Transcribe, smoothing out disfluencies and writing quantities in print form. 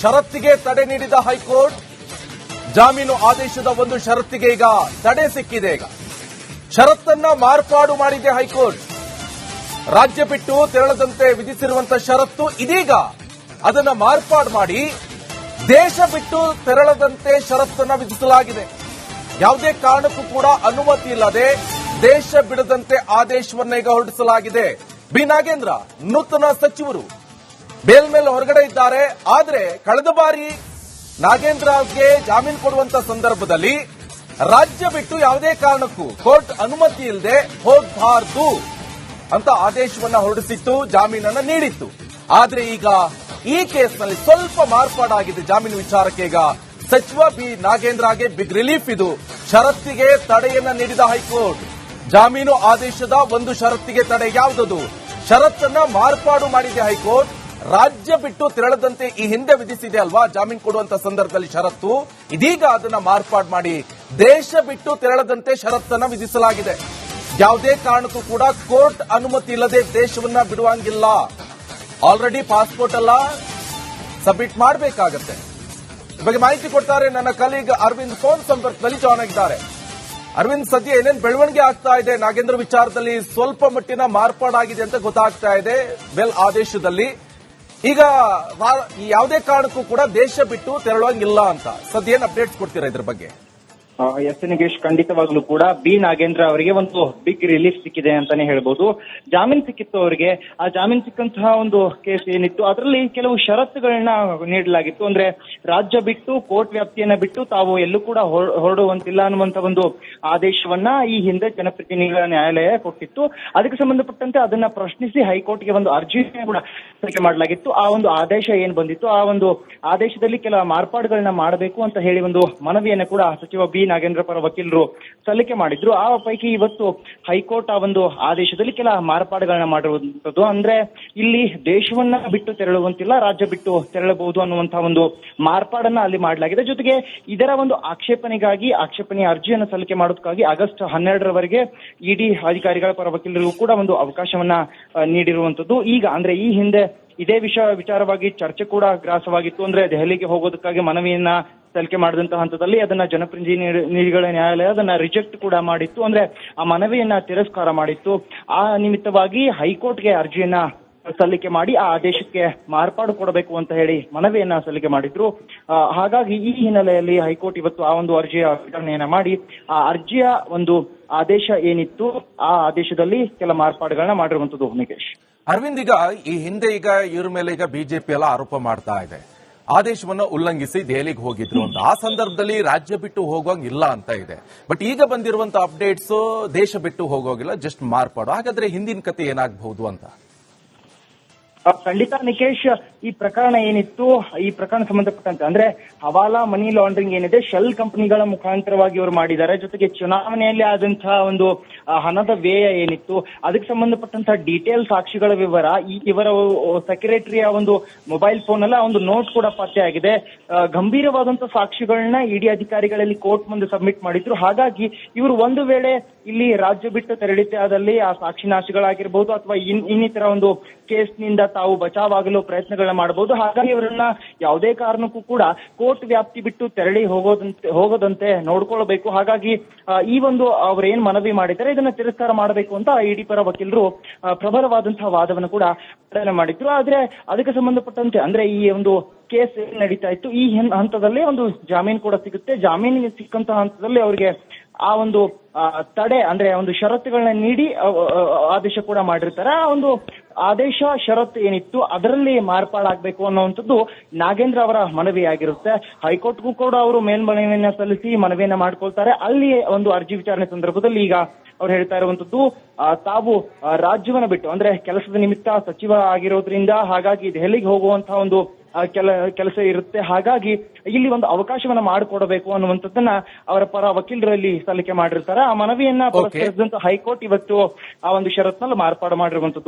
ಷರತ್ತಿಗೆ ತಡೆ ನೀಡಿದ ಹೈಕೋರ್ಟ್. ಜಾಮೀನು ಆದೇಶದ ಒಂದು ಷರತ್ತಿಗೆ ಈಗ ತಡೆ ಸಿಕ್ಕಿದೆ. ಈಗ ಷರತ್ತನ್ನ ಮಾರ್ಪಾಡು ಮಾಡಿದೆ ಹೈಕೋರ್ಟ್. ರಾಜ್ಯ ಬಿಟ್ಟು ತೆರಳದಂತೆ ವಿಧಿಸಿರುವಂತಹ ಷರತ್ತು ಇದೀಗ ಅದನ್ನ ಮಾರ್ಪಾಡು ಮಾಡಿ ದೇಶ ಬಿಟ್ಟು ತೆರಳದಂತೆ ಷರತ್ತನ್ನ ವಿಧಿಸಲಾಗಿದೆ. ಯಾವುದೇ ಕಾರಣಕ್ಕೂ ಕೂಡ ಅನುಮತಿ ಇಲ್ಲದೆ ದೇಶ ಬಿಡದಂತೆ ಆದೇಶವನ್ನ ಈಗ ಹೊರಡಿಸಲಾಗಿದೆ. ಬಿ ನಾಗೇಂದ್ರ ನೂತನ ಸಚಿವರು ಬೇಲ್ ಮೇಲೆ ಹೊರಗಡೆ ಇದ್ದಾರೆ. ಆದ್ರೆ ಕಳೆದ ಬಾರಿ ನಾಗೇಂದ್ರಗೆ ಜಾಮೀನು ಕೊಡುವಂತ ಸಂದರ್ಭದಲ್ಲಿ ರಾಜ್ಯ ಬಿಟ್ಟು ಯಾವುದೇ ಕಾರಣಕ್ಕೂ ಕೋರ್ಟ್ ಅನುಮತಿ ಇಲ್ಲದೆ ಹೋಗಬಾರದು ಅಂತ ಆದೇಶವನ್ನ ಹೊರಡಿಸಿತ್ತು, ಜಾಮೀನನ್ನ ನೀಡಿತ್ತು. ಆದ್ರೆ ಈಗ ಈ ಕೇಸ್ನಲ್ಲಿ ಸ್ವಲ್ಪ ಮಾರ್ಪಾಡಾಗಿದೆ. ಜಾಮೀನು ವಿಚಾರಕ್ಕೆ ಈಗ ಸಚಿವ ಬಿ ನಾಗೇಂದ್ರಗೆ ಬಿಗ್ ರಿಲೀಫ್. ಇದು ಷರತ್ತಿಗೆ ತಡೆಯನ್ನ ನೀಡಿದ ಹೈಕೋರ್ಟ್. ಜಾಮೀನು ಆದೇಶದ ಒಂದು ಷರತ್ತಿಗೆ ತಡೆ ಯಾವುದದು? ಷರತ್ತನ್ನ ಮಾರ್ಪಾಡು ಮಾಡಿದೆ ಹೈಕೋರ್ಟ್. ರಾಜ್ಯ ಬಿಟ್ಟು ತೆರಳದಂತೆ ಈ ಹಿಂದೆ ವಿಧಿಸಿದೆ ಅಲ್ವಾ ಜಾಮೀನು ಕೊಡುವಂತ ಸಂದರ್ಭದಲ್ಲಿ ಷರತ್ತು, ಇದೀಗ ಅದನ್ನ ಮಾರ್ಪಾಡು ಮಾಡಿ ದೇಶ ಬಿಟ್ಟು ತೆರಳದಂತೆ ಷರತ್ತನ್ನ ವಿಧಿಸಲಾಗಿದೆ. ಯಾವುದೇ ಕಾರಣಕ್ಕೂ ಕೂಡ ಕೋರ್ಟ್ ಅನುಮತಿ ಇಲ್ಲದೆ ದೇಶವನ್ನ ಬಿಡುವಂಗಿಲ್ಲ. ಆಲ್ರೆಡಿ ಪಾಸ್ಪೋರ್ಟ್ ಎಲ್ಲ ಸಬ್ಮಿಟ್ ಮಾಡಬೇಕಾಗತ್ತೆ. ಬಗ್ಗೆ ಮಾಹಿತಿ ಕೊಡ್ತಾರೆ ನನ್ನ ಕಲೀಗ್ ಅರವಿಂದ್. ಫೋನ್ ಸಂಪರ್ಕದಲ್ಲಿ ಜಾಯ್ನ್ ಆಗಿದ್ದಾರೆ. ಅರವಿಂದ್, ಸದ್ಯ ಏನೇನು ಬೆಳವಣಿಗೆ ಆಗ್ತಾ ಇದೆ ನಾಗೇಂದ್ರ ವಿಚಾರದಲ್ಲಿ? ಸ್ವಲ್ಪ ಮಟ್ಟಿನ ಮಾರ್ಪಾಡಾಗಿದೆ ಅಂತ ಗೊತ್ತಾಗ್ತಾ ಇದೆ ಬೆಲ್ ಆದೇಶದಲ್ಲಿ. ಈಗ ಯಾವುದೇ ಕಾರಣಕ್ಕೂ ಕೂಡ ದೇಶ ಬಿಟ್ಟು ತೆರಳುವಂಗಿಲ್ಲ ಅಂತ ಸದ್ಯ ಏನ್ ಅಪ್ಡೇಟ್ಸ್ ಕೊಡ್ತೀರಾ ಇದ್ರ ಬಗ್ಗೆ? ಎಸ್ ನಿಗೇಶ್, ಖಂಡಿತವಾಗ್ಲೂ ಕೂಡ ಬಿ ನಾಗೇಂದ್ರ ಅವರಿಗೆ ಒಂದು ಬಿಗ್ ರಿಲೀಫ್ ಸಿಕ್ಕಿದೆ ಅಂತಾನೆ ಹೇಳ್ಬೋದು. ಜಾಮೀನು ಸಿಕ್ಕಿತ್ತು ಅವರಿಗೆ. ಆ ಜಾಮೀನು ಸಿಕ್ಕಂತಹ ಒಂದು ಕೇಸ್ ಏನಿತ್ತು ಅದರಲ್ಲಿ ಕೆಲವು ಷರತ್ತುಗಳನ್ನ ನೀಡಲಾಗಿತ್ತು. ಅಂದ್ರೆ ರಾಜ್ಯ ಬಿಟ್ಟು ಕೋರ್ಟ್ ವ್ಯಾಪ್ತಿಯನ್ನ ಬಿಟ್ಟು ತಾವು ಎಲ್ಲೂ ಕೂಡ ಹೊರಡುವಂತಿಲ್ಲ ಅನ್ನುವಂತ ಒಂದು ಆದೇಶವನ್ನ ಈ ಹಿಂದೆ ಜನಪ್ರತಿನಿಧಿಗಳ ನ್ಯಾಯಾಲಯ ಕೊಟ್ಟಿತ್ತು. ಅದಕ್ಕೆ ಸಂಬಂಧಪಟ್ಟಂತೆ ಅದನ್ನ ಪ್ರಶ್ನಿಸಿ ಹೈಕೋರ್ಟ್ಗೆ ಒಂದು ಅರ್ಜಿಯನ್ನು ಕೂಡ ಸಲ್ಲಿಕೆ ಮಾಡಲಾಗಿತ್ತು. ಆ ಒಂದು ಆದೇಶ ಏನ್ ಬಂದಿತ್ತು, ಆ ಒಂದು ಆದೇಶದಲ್ಲಿ ಕೆಲ ಮಾರ್ಪಾಡುಗಳನ್ನ ಮಾಡಬೇಕು ಅಂತ ಹೇಳಿ ಒಂದು ಮನವಿಯನ್ನ ಕೂಡ ಸಚಿವ ಬಿ ನಾಗೇಂದ್ರ ಪರ ವಕೀಲರು ಸಲ್ಲಿಕೆ ಮಾಡಿದ್ರು. ಆ ಪೈಕಿ ಇವತ್ತು ಹೈಕೋರ್ಟ್ ಆ ಒಂದು ಆದೇಶದಲ್ಲಿ ಕೆಲ ಮಾರ್ಪಾಡುಗಳನ್ನ ಮಾಡಿರುವಂತದ್ದು. ಅಂದ್ರೆ ಇಲ್ಲಿ ದೇಶವನ್ನ ಬಿಟ್ಟು ತೆರಳುವಂತಿಲ್ಲ, ರಾಜ್ಯ ಬಿಟ್ಟು ತೆರಳಬಹುದು ಅನ್ನುವಂತಹ ಒಂದು ಮಾರ್ಪಾಡನ್ನ ಅಲ್ಲಿ ಮಾಡಲಾಗಿದೆ. ಜೊತೆಗೆ ಇದರ ಒಂದು ಆಕ್ಷೇಪಣೆ ಅರ್ಜಿಯನ್ನು ಸಲ್ಲಿಕೆ ಮಾಡೋದಕ್ಕಾಗಿ ಆಗಸ್ಟ್ 12ರವರೆಗೆ ಇಡಿ ಅಧಿಕಾರಿಗಳ ಪರ ವಕೀಲರಿಗೂ ಕೂಡ ಒಂದು ಅವಕಾಶವನ್ನ ನೀಡಿರುವಂತದ್ದು. ಈಗ ಅಂದ್ರೆ ಈ ಹಿಂದೆ ಇದೇ ವಿಚಾರವಾಗಿ ಚರ್ಚೆ ಕೂಡ ಗ್ರಾಸವಾಗಿತ್ತು. ಅಂದ್ರೆ ದೆಹಲಿಗೆ ಹೋಗೋದಕ್ಕಾಗಿ ಮನವಿಯನ್ನ ಸಲ್ಲಿಕೆ ಮಾಡಿದಂತಹ ಹಂತದಲ್ಲಿ ಅದನ್ನ ಜನಪ್ರತಿನಿಧಿಗಳ ನ್ಯಾಯಾಲಯ ಅದನ್ನ ರಿಜೆಕ್ಟ್ ಕೂಡ ಮಾಡಿತ್ತು. ಅಂದ್ರೆ ಆ ಮನವಿಯನ್ನ ತಿರಸ್ಕಾರ ಮಾಡಿತ್ತು. ಆ ನಿಮಿತ್ತವಾಗಿ ಹೈಕೋರ್ಟ್ಗೆ ಅರ್ಜಿಯನ್ನ ಸಲ್ಲಿಕೆ ಮಾಡಿ ಆ ಆದೇಶಕ್ಕೆ ಮಾರ್ಪಾಡು ಕೊಡಬೇಕು ಅಂತ ಹೇಳಿ ಮನವಿಯನ್ನ ಸಲ್ಲಿಕೆ ಮಾಡಿದ್ರು. ಹಾಗಾಗಿ ಈ ಹಿನ್ನೆಲೆಯಲ್ಲಿ ಹೈಕೋರ್ಟ್ ಇವತ್ತು ಆ ಒಂದು ಅರ್ಜಿಯ ವಿಚಾರಣೆಯನ್ನ ಮಾಡಿ ಆ ಅರ್ಜಿಯ ಒಂದು ಆದೇಶ ಏನಿತ್ತು ಆ ಆದೇಶದಲ್ಲಿ ಕೆಲ ಮಾರ್ಪಾಡುಗಳನ್ನ ಮಾಡಿರುವಂತದ್ದು. ನಿಕೇಶ್, ಅರವಿಂದ್, ಈಗ ಈ ಹಿಂದೆ ಈಗ ಇವ್ರ ಮೇಲೆ ಈಗ ಬಿಜೆಪಿ ಎಲ್ಲ ಆರೋಪ ಮಾಡ್ತಾ ಇದೆ ಆದೇಶವನ್ನು ಉಲ್ಲಂಘಿಸಿ ದೆಹಲಿಗೆ ಹೋಗಿದ್ರು ಅಂತ. ಆ ಸಂದರ್ಭದಲ್ಲಿ ರಾಜ್ಯ ಬಿಟ್ಟು ಹೋಗೋಂಗಿಲ್ಲ ಅಂತ ಇದೆ. ಬಟ್ ಈಗ ಬಂದಿರುವಂತ ಅಪ್ಡೇಟ್ಸ್ ದೇಶ ಬಿಟ್ಟು ಹೋಗೋಗಿಲ್ಲ, ಜಸ್ಟ್ ಮಾರ್ಪಾಡು. ಹಾಗಾದ್ರೆ ಹಿಂದಿನ ಕತೆ ಏನಾಗಬಹುದು ಅಂತ? ಖಂಡಿತ ನಿಕೇಶ್, ಈ ಪ್ರಕರಣ ಏನಿತ್ತು, ಈ ಪ್ರಕರಣ ಸಂಬಂಧಪಟ್ಟಂತೆ ಅಂದ್ರೆ ಹವಾಲಾ ಮನಿ ಲಾಂಡ್ರಿಂಗ್ ಏನಿದೆ ಶೆಲ್ ಕಂಪನಿಗಳ ಮುಖಾಂತರವಾಗಿ ಇವರು ಮಾಡಿದ್ದಾರೆ. ಜೊತೆಗೆ ಚುನಾವಣೆಯಲ್ಲಿ ಆದಂತಹ ಒಂದು ಹಣದ ವ್ಯಯ ಏನಿತ್ತು ಅದಕ್ಕೆ ಸಂಬಂಧಪಟ್ಟಂತಹ ಡೀಟೇಲ್ ಸಾಕ್ಷಿಗಳ ವಿವರ, ಇವರ ಸೆಕ್ರೆಟರಿಯ ಒಂದು ಮೊಬೈಲ್ ಫೋನ್ ಅಲ್ಲ ಒಂದು ನೋಟ್ ಕೂಡ ಪತ್ತೆ ಆಗಿದೆ. ಗಂಭೀರವಾದಂತಹ ಸಾಕ್ಷಿಗಳನ್ನ ಇಡಿ ಅಧಿಕಾರಿಗಳಲ್ಲಿ ಕೋರ್ಟ್ ಮುಂದೆ ಸಬ್ಮಿಟ್ ಮಾಡಿದ್ರು. ಹಾಗಾಗಿ ಇವರು ಒಂದು ವೇಳೆ ಇಲ್ಲಿ ರಾಜ್ಯ ಬಿಟ್ಟು ತೆರಳಿದ್ದೆ ಆದಲ್ಲಿ ಆ ಸಾಕ್ಷಿನಾಶಗಳಾಗಿರ್ಬಹುದು ಅಥವಾ ಇನ್ನಿತರ ಒಂದು ಕೇಸ್ನಿಂದ ತಾವು ಬಚಾವಾಗಲು ಪ್ರಯತ್ನಗಳನ್ನ ಮಾಡಬಹುದು. ಹಾಗಾಗಿ ಇವರನ್ನ ಯಾವುದೇ ಕಾರಣಕ್ಕೂ ಕೂಡ ಕೋರ್ಟ್ ವ್ಯಾಪ್ತಿ ಬಿಟ್ಟು ತೆರಳಿ ಹೋಗೋದಂತೆ ನೋಡ್ಕೊಳ್ಬೇಕು. ಹಾಗಾಗಿ ಈ ಒಂದು ಅವ್ರೇನ್ ಮನವಿ ಮಾಡಿದ್ದಾರೆ ಇದನ್ನ ತಿರಸ್ಕಾರ ಮಾಡಬೇಕು ಅಂತ ಇಡಿ ಪರ ವಕೀಲರು ಪ್ರಬಲವಾದಂತಹ ವಾದವನ್ನು ಕೂಡ ಮಾಡಿದ್ರು. ಆದ್ರೆ ಅದಕ್ಕೆ ಸಂಬಂಧಪಟ್ಟಂತೆ ಅಂದ್ರೆ ಈ ಒಂದು ಕೇಸ್ ನಡೀತಾ ಇತ್ತು, ಈ ಹಂತದಲ್ಲಿ ಒಂದು ಜಾಮೀನು ಕೂಡ ಸಿಗುತ್ತೆ. ಜಾಮೀನಿಗೆ ಸಿಕ್ಕಂತಹ ಹಂತದಲ್ಲಿ ಅವರಿಗೆ ಆ ಒಂದು ತಡೆ ಅಂದ್ರೆ ಒಂದು ಷರತ್ತುಗಳನ್ನ ನೀಡಿ ಆದೇಶ ಕೂಡ ಮಾಡಿರ್ತಾರೆ. ಆ ಒಂದು ಆದೇಶ ಷರತ್ತು ಏನಿತ್ತು ಅದರಲ್ಲಿ ಮಾರ್ಪಾಡಾಗಬೇಕು ಅನ್ನುವಂಥದ್ದು ನಾಗೇಂದ್ರ ಅವರ ಮನವಿಯಾಗಿರುತ್ತೆ. ಹೈಕೋರ್ಟ್ಗೂ ಕೂಡ ಅವರು ಮೇಲ್ಮನವಿಯನ್ನ ಸಲ್ಲಿಸಿ ಮನವಿಯನ್ನ ಮಾಡ್ಕೊಳ್ತಾರೆ. ಅಲ್ಲಿ ಒಂದು ಅರ್ಜಿ ವಿಚಾರಣೆ ಸಂದರ್ಭದಲ್ಲಿ ಈಗ ಅವ್ರು ಹೇಳ್ತಾ ಇರುವಂತದ್ದು ತಾವು ರಾಜ್ಯವನ್ನ ಬಿಟ್ಟು ಅಂದ್ರೆ ಕೆಲಸದ ನಿಮಿತ್ತ ಸಚಿವ ಆಗಿರೋದ್ರಿಂದ ಹಾಗಾಗಿ ದೆಹಲಿಗೆ ಹೋಗುವಂತಹ ಒಂದು ಕೆಲಸ ಇರುತ್ತೆ. ಹಾಗಾಗಿ ಇಲ್ಲಿ ಒಂದು ಅವಕಾಶವನ್ನ ಮಾಡಿಕೊಡಬೇಕು ಅನ್ನುವಂಥದ್ದನ್ನ ಅವರ ಪರ ವಕೀಲರಲ್ಲಿ ಸಲ್ಲಿಕೆ ಮಾಡಿರ್ತಾರೆ. ಆ ಮನವಿಯನ್ನ ಪುರಸ್ಕರಿಸಿದಂತ ಹೈಕೋರ್ಟ್ ಇವತ್ತು ಆ ಒಂದು ಷರತ್ನಲ್ಲಿ ಮಾರ್ಪಾಡು ಮಾಡಿರುವಂತದ್ದು.